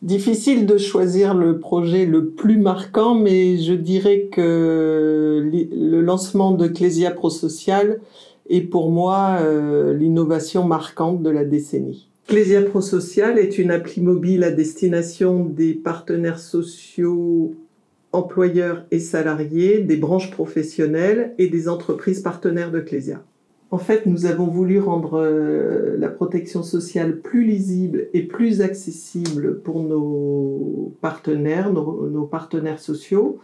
Difficile de choisir le projet le plus marquant, mais je dirais que le lancement de Clésia Prosocial est pour moi l'innovation marquante de la décennie. Clésia Prosocial est une appli mobile à destination des partenaires sociaux, employeurs et salariés, des branches professionnelles et des entreprises partenaires de Clésia. En fait, nous avons voulu rendre la protection sociale plus lisible et plus accessible pour nos partenaires, nos partenaires sociaux.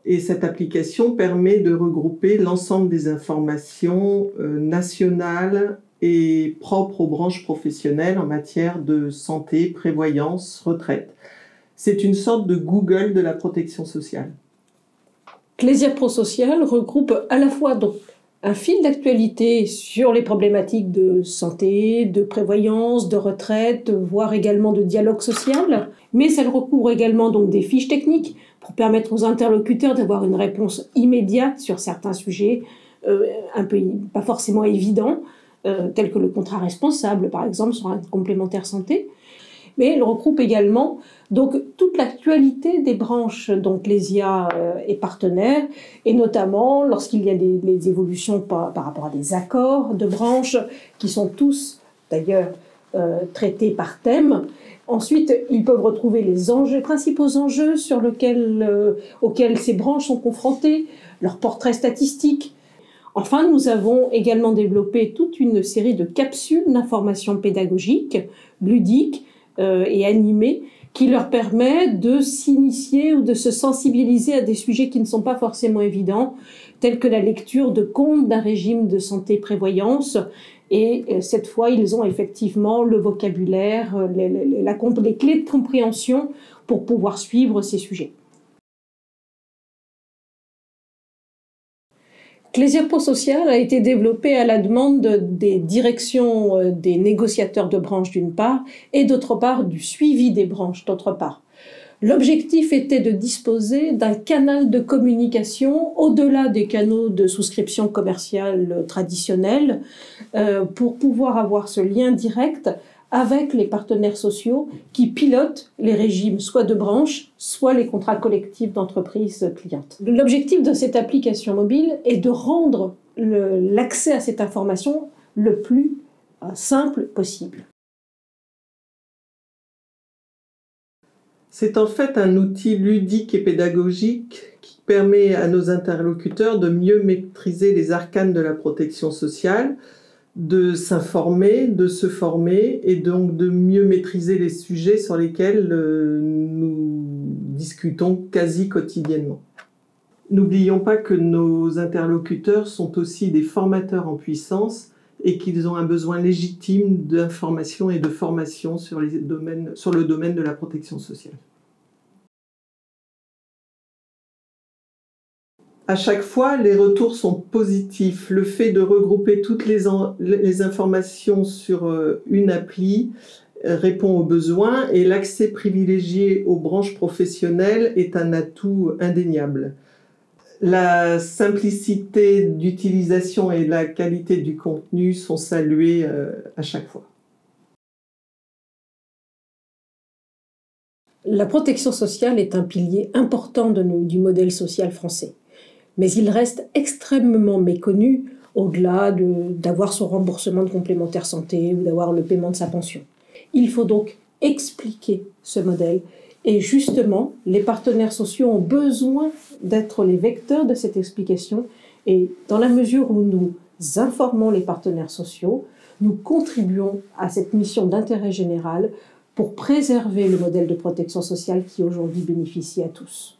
Et cette application permet de regrouper l'ensemble des informations nationales et propres aux branches professionnelles en matière de santé, prévoyance, retraite. C'est une sorte de Google de la protection sociale. Clésia Prosocial regroupe à la fois donc un fil d'actualité sur les problématiques de santé, de prévoyance, de retraite, voire également de dialogue social, mais elle recouvre également donc des fiches techniques pour permettre aux interlocuteurs d'avoir une réponse immédiate sur certains sujets pas forcément évidents, tels que le contrat responsable, par exemple, sur un complémentaire santé. Mais elle regroupe également donc toute l'actualité des branches dont Clésia est partenaire, et notamment lorsqu'il y a des évolutions par rapport à des accords de branches, qui sont tous d'ailleurs traités par thème. Ensuite, ils peuvent retrouver les principaux enjeux auxquels ces branches sont confrontées, leur portrait statistique. Enfin, nous avons également développé toute une série de capsules d'information pédagogique, ludiques, et animés, qui leur permet de s'initier ou de se sensibiliser à des sujets qui ne sont pas forcément évidents, tels que la lecture de comptes d'un régime de santé-prévoyance. Et cette fois, ils ont effectivement le vocabulaire, les clés de compréhension pour pouvoir suivre ces sujets. Clésia Prosocial a été développée à la demande des directions des négociateurs de branches d'une part et d'autre part du suivi des branches d'autre part. L'objectif était de disposer d'un canal de communication au-delà des canaux de souscription commerciale traditionnels pour pouvoir avoir ce lien direct avec les partenaires sociaux qui pilotent les régimes soit de branches, soit les contrats collectifs d'entreprises clientes. L'objectif de cette application mobile est de rendre l'accès à cette information le plus simple possible. C'est en fait un outil ludique et pédagogique qui permet à nos interlocuteurs de mieux maîtriser les arcanes de la protection sociale, de s'informer, de se former et donc de mieux maîtriser les sujets sur lesquels nous discutons quasi quotidiennement. N'oublions pas que nos interlocuteurs sont aussi des formateurs en puissance et qu'ils ont un besoin légitime d'information et de formation sur le domaine de la protection sociale. À chaque fois, les retours sont positifs. Le fait de regrouper toutes les informations sur une appli répond aux besoins et l'accès privilégié aux branches professionnelles est un atout indéniable. La simplicité d'utilisation et la qualité du contenu sont saluées à chaque fois. La protection sociale est un pilier important du modèle social français. Mais il reste extrêmement méconnu au-delà d'avoir son remboursement de complémentaire santé ou d'avoir le paiement de sa pension. Il faut donc expliquer ce modèle et justement, les partenaires sociaux ont besoin d'être les vecteurs de cette explication et dans la mesure où nous informons les partenaires sociaux, nous contribuons à cette mission d'intérêt général pour préserver le modèle de protection sociale qui aujourd'hui bénéficie à tous.